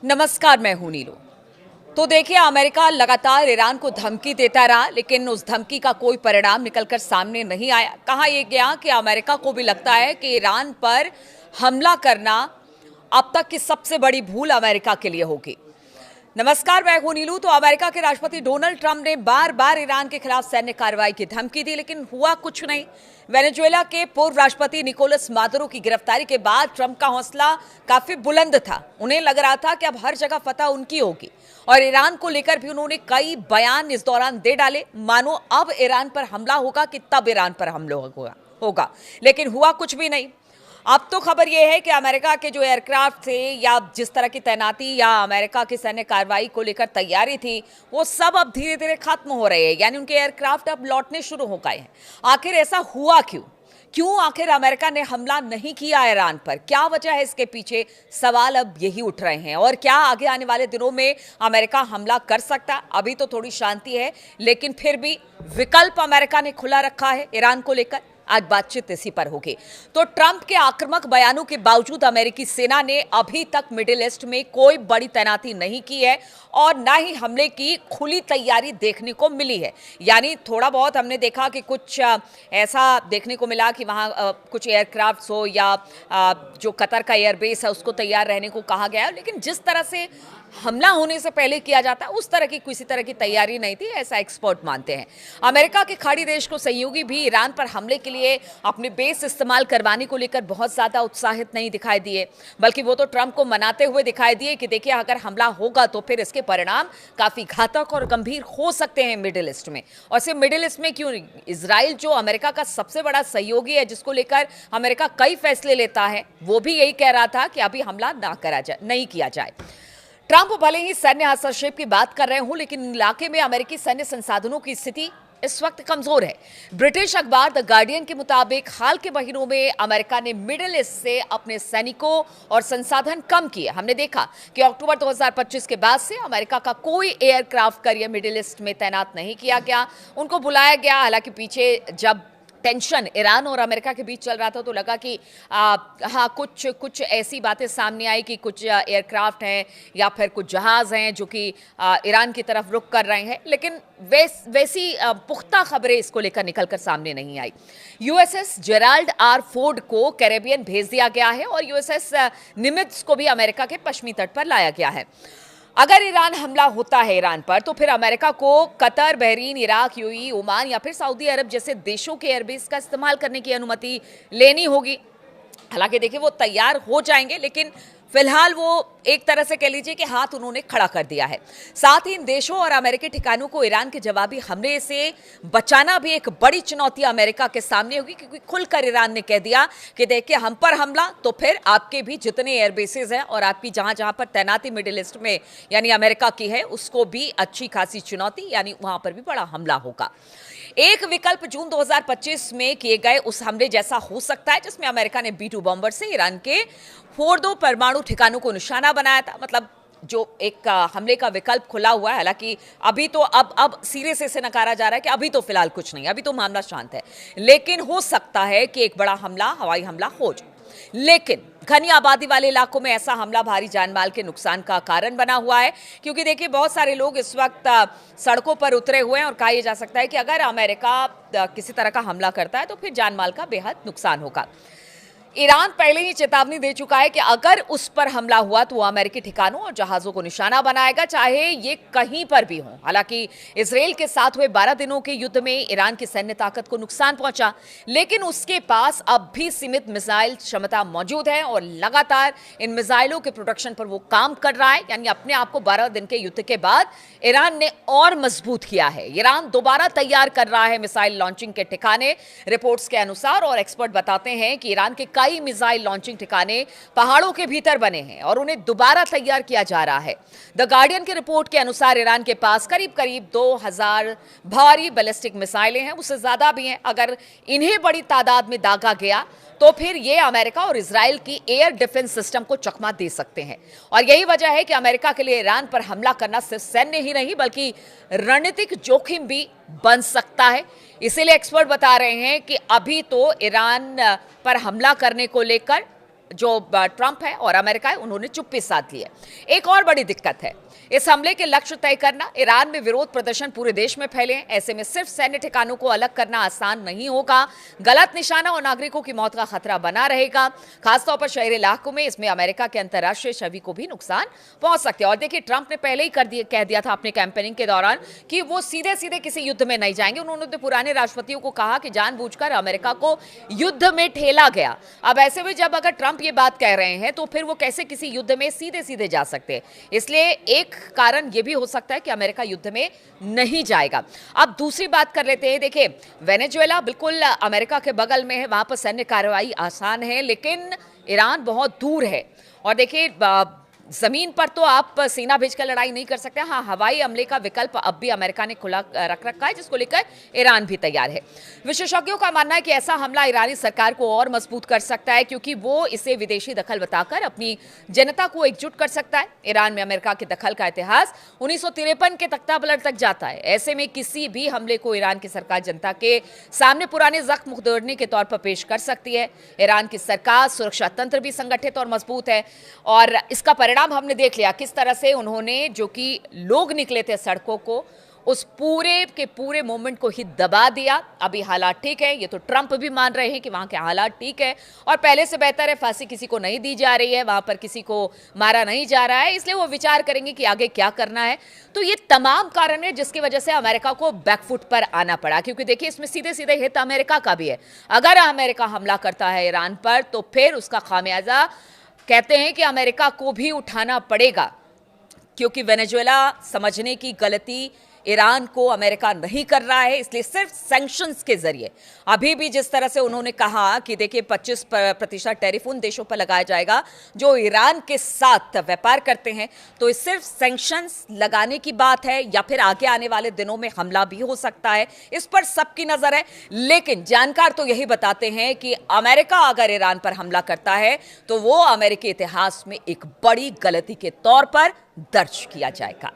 नमस्कार, मैं हूं नीलू। तो देखिए, अमेरिका लगातार ईरान को धमकी देता रहा, लेकिन उस धमकी का कोई परिणाम निकलकर सामने नहीं आया। कहा यह गया कि अमेरिका को भी लगता है कि ईरान पर हमला करना अब तक की सबसे बड़ी भूल अमेरिका के लिए होगी। नमस्कार, मैं हूं नीलू। तो अमेरिका के राष्ट्रपति डोनाल्ड ट्रंप ने बार बार ईरान के खिलाफ सैन्य कार्रवाई की धमकी दी, लेकिन हुआ कुछ नहीं। वेनेजुएला के पूर्व राष्ट्रपति निकोलस मादुरो की गिरफ्तारी के बाद ट्रंप का हौसला काफी बुलंद था। उन्हें लग रहा था कि अब हर जगह फतह उनकी होगी, और ईरान को लेकर भी उन्होंने कई बयान इस दौरान दे डाले, मानो अब ईरान पर हमला होगा कि तब ईरान पर हमला होगा। लेकिन हुआ कुछ भी नहीं। अब तो खबर यह है कि अमेरिका के जो एयरक्राफ्ट थे या जिस तरह की तैनाती या अमेरिका की सैन्य कार्रवाई को लेकर तैयारी थी, वो सब अब धीरे धीरे खत्म हो रहे हैं। यानी उनके एयरक्राफ्ट अब लौटने शुरू हो गए हैं। आखिर ऐसा हुआ क्यों आखिर अमेरिका ने हमला नहीं किया ईरान पर? क्या वजह है इसके पीछे? सवाल अब यही उठ रहे हैं। और क्या आगे आने वाले दिनों में अमेरिका हमला कर सकता? अभी तो थोड़ी शांति है, लेकिन फिर भी विकल्प अमेरिका ने खुला रखा है ईरान को लेकर। आज बातचीत इसी पर होगी। तो ट्रंप के आक्रामक बयानों के बावजूद अमेरिकी सेना ने अभी तक मिडिल ईस्ट में कोई बड़ी तैनाती नहीं की है, और ना ही हमले की खुली तैयारी देखने को मिली है। यानी थोड़ा बहुत हमने देखा कि कुछ ऐसा देखने को मिला कि वहाँ कुछ एयरक्राफ्ट्स हो या जो कतर का एयरबेस है उसको तैयार रहने को कहा गया है, लेकिन जिस तरह से हमला होने से पहले किया जाता है उस तरह की किसी तरह की तैयारी नहीं थी, ऐसा एक्सपर्ट मानते हैं। अमेरिका के खाड़ी देश को सहयोगी भी ईरान पर हमले के लिए अपने बेस इस्तेमाल करवाने को लेकर बहुत ज्यादा उत्साहित नहीं दिखाई दिए, बल्कि वो तो ट्रंप को मनाते हुए दिखाई दिए कि देखिए, अगर हमला होगा तो फिर इसके परिणाम काफी घातक और गंभीर हो सकते हैं मिडिल ईस्ट में। और सिर्फ मिडिल ईस्ट में क्यों, इजराइल जो अमेरिका का सबसे बड़ा सहयोगी है, जिसको लेकर अमेरिका कई फैसले लेता है, वो भी यही कह रहा था कि अभी हमला नहीं किया जाए। ट्रंप भले ही सैन्य हस्तक्षेप की बात कर रहे हों, लेकिन इलाके में अमेरिकी सैन्य संसाधनों की स्थिति इस वक्त कमजोर है। ब्रिटिश अखबार द गार्डियन के मुताबिक हाल के महीनों में अमेरिका ने मिडिल ईस्ट से अपने सैनिकों और संसाधन कम किए। हमने देखा कि अक्टूबर 2025 के बाद से अमेरिका का कोई एयरक्राफ्ट कैरियर मिडिल ईस्ट में तैनात नहीं किया गया। उनको बुलाया गया, हालांकि पीछे जब टेंशन ईरान और अमेरिका के बीच चल रहा था तो लगा कि हाँ, कुछ ऐसी बातें सामने आई कि कुछ एयरक्राफ्ट हैं या फिर कुछ जहाज हैं जो कि ईरान की तरफ रुख कर रहे हैं, लेकिन वैसी पुख्ता खबरें इसको लेकर निकलकर सामने नहीं आई। यूएसएस जेराल्ड आर फोर्ड को कैरेबियन भेज दिया गया है, और यूएसएस निमित्ज को भी अमेरिका के पश्चिमी तट पर लाया गया है। अगर ईरान हमला होता है ईरान पर, तो फिर अमेरिका को Qatar, Bahrain, Iraq, UAE, Oman या फिर सऊदी अरब जैसे देशों के एयरबेस का इस्तेमाल करने की अनुमति लेनी होगी। हालांकि देखिए, वो तैयार हो जाएंगे, लेकिन फिलहाल वो एक तरह से कह लीजिए कि हाथ उन्होंने खड़ा कर दिया है। साथ ही इन देशों और अमेरिकी ठिकानों को ईरान के जवाबी हमले से बचाना भी एक बड़ी चुनौती अमेरिका के सामने होगी, क्योंकि खुलकर ईरान ने कह दिया कि देखिए, हम पर हमला तो फिर आपके भी जितने एयरबेसेस हैं और आपकी जहां जहां पर तैनाती मिडिल ईस्ट में यानी अमेरिका की है, उसको भी अच्छी खासी चुनौती, यानी वहां पर भी बड़ा हमला होगा। एक विकल्प जून 2025 में किए गए उस हमले जैसा हो सकता है, जिसमें अमेरिका ने B-2 बॉम्बर से ईरान के फोर्दो परमाणु ठिकानों को निशाना बनाया था। मतलब जो एक हमले का विकल्प खुला हुआ है। हालांकि अभी तो अब सिरे से नकारा जा रहा है कि अभी तो फिलहाल कुछ नहीं, अभी तो मामला शांत है, लेकिन हो सकता है कि एक बड़ा हमला, हवाई हमला हो जाए। लेकिन घनी आबादी वाले इलाकों में ऐसा हमला भारी जानमाल के नुकसान का कारण बना हुआ है, क्योंकि देखिए, बहुत सारे लोग इस वक्त सड़कों पर उतरे हुए हैं, और कहा यह जा सकता है कि अगर अमेरिका किसी तरह का हमला करता है तो फिर जानमाल का बेहद नुकसान होगा। ईरान पहले ही चेतावनी दे चुका है कि अगर उस पर हमला हुआ तो वो अमेरिकी ठिकानों और जहाजों को निशाना बनाएगा, चाहे ये कहीं पर भी हो। हालांकि इजराइल के साथ हुए 12 दिनों के युद्ध में ईरान की सैन्य ताकत को नुकसान पहुंचा, लेकिन उसके पास अब भी सीमित मिसाइल क्षमता मौजूद है, और लगातार इन मिसाइलों के प्रोडक्शन पर वो काम कर रहा है। यानी अपने आप को 12 दिन के युद्ध के बाद ईरान ने और मजबूत किया है। ईरान दोबारा तैयार कर रहा है मिसाइल लॉन्चिंग के ठिकाने, रिपोर्ट्स के अनुसार, और एक्सपर्ट बताते हैं कि ईरान के कई मिसाइल लॉन्चिंग ठिकाने पहाड़ों के भीतर बने हैं और उन्हें दोबारा तैयार किया जा रहा है। द गार्डियन की रिपोर्ट के अनुसार ईरान के पास करीब 2000 भारी बैलिस्टिक मिसाइलें हैं, उससे ज्यादा भी हैं। अगर इन्हें बड़ी तादाद में दागा गया तो फिर ये अमेरिका और इजराइल की एयर डिफेंस सिस्टम को चकमा दे सकते हैं। और यही वजह है कि अमेरिका के लिए ईरान पर हमला करना सिर्फ सैन्य ही नहीं बल्कि रणनीतिक जोखिम भी बन सकता है। इसीलिए एक्सपर्ट बता रहे हैं कि अभी तो ईरान पर हमला करने को लेकर जो ट्रंप है और अमेरिका है उन्होंने चुप्पी साध ली है। एक और बड़ी दिक्कत है, इस हमले के लक्ष्य तय करना। ईरान में विरोध प्रदर्शन पूरे देश में फैले हैं, ऐसे में सिर्फ सैन्य ठिकानों को अलग करना आसान नहीं होगा। गलत निशाना और नागरिकों की मौत का खतरा बना रहेगा, खासतौर पर शहरी इलाकों में। इसमें अमेरिका के अंतर्राष्ट्रीय छवि को भी नुकसान पहुंच सकते हैं। और देखिए, ट्रंप ने पहले ही कह दिया था अपने कैंपेनिंग के दौरान कि वो सीधे सीधे किसी युद्ध में नहीं जाएंगे। उन्होंने तो पुराने राष्ट्रपतियों को कहा कि जानबूझकर अमेरिका को युद्ध में ठेला गया। अब ऐसे में जब अगर ट्रंप ये बात कह रहे हैं तो फिर वो कैसे किसी युद्ध में सीधे सीधे जा सकते हैं। इसलिए एक कारण यह भी हो सकता है कि अमेरिका युद्ध में नहीं जाएगा। अब दूसरी बात कर लेते हैं। देखिए, वेनेजुएला बिल्कुल अमेरिका के बगल में है, वहां पर सैन्य कार्रवाई आसान है, लेकिन ईरान बहुत दूर है। और देखिए, जमीन पर तो आप सेना भेजकर लड़ाई नहीं कर सकते। हाँ, हवाई हमले का विकल्प अब भी अमेरिका ने खुला रख रखा है, जिसको लेकर ईरान भी तैयार है। विशेषज्ञों का मानना है कि ऐसा हमला ईरानी सरकार को और मजबूत कर सकता है, क्योंकि वो इसे विदेशी दखल बताकर अपनी जनता को एकजुट कर सकता है। ईरान में अमेरिका के दखल का इतिहास 1953 के तख्तापलट तक जाता है। ऐसे में किसी भी हमले को ईरान की सरकार जनता के सामने पुराने जख्म उधेड़ने के तौर पर पेश कर सकती है। ईरान की सरकार सुरक्षा तंत्र भी संगठित और मजबूत है, और इसका परिणाम हमने देख लिया किस तरह से उन्होंने, जो कि लोग निकले थे सड़कों को, उस पूरे के पूरे मूवमेंट को ही दबा दिया। अभी हालात ठीक है, ये तो ट्रंप भी मान रहे हैं कि वहां के हालात ठीक है और पहले से बेहतर है। फांसी किसी को नहीं दी जा रही है, वहां पर किसी को मारा नहीं जा रहा है, इसलिए वो विचार करेंगे कि आगे क्या करना है। तो ये तमाम कारण है जिसकी वजह से अमेरिका को बैकफुट पर आना पड़ा, क्योंकि देखिए, इसमें सीधे सीधे हित अमेरिका का भी है। अगर अमेरिका हमला करता है ईरान पर तो फिर उसका खामियाजा कहते हैं कि अमेरिका को भी उठाना पड़ेगा, क्योंकि वेनेजुएला समझने की गलती ईरान को अमेरिका नहीं कर रहा है। इसलिए सिर्फ सैंक्शंस के जरिए, अभी भी जिस तरह से उन्होंने कहा कि देखिए 25% टैरिफ उन देशों पर लगाया जाएगा जो ईरान के साथ व्यापार करते हैं, तो सिर्फ सैंक्शंस लगाने की बात है या फिर आगे आने वाले दिनों में हमला भी हो सकता है, इस पर सबकी नजर है। लेकिन जानकार तो यही बताते हैं कि अमेरिका अगर ईरान पर हमला करता है तो वो अमेरिकी इतिहास में एक बड़ी गलती के तौर पर दर्ज किया जाएगा।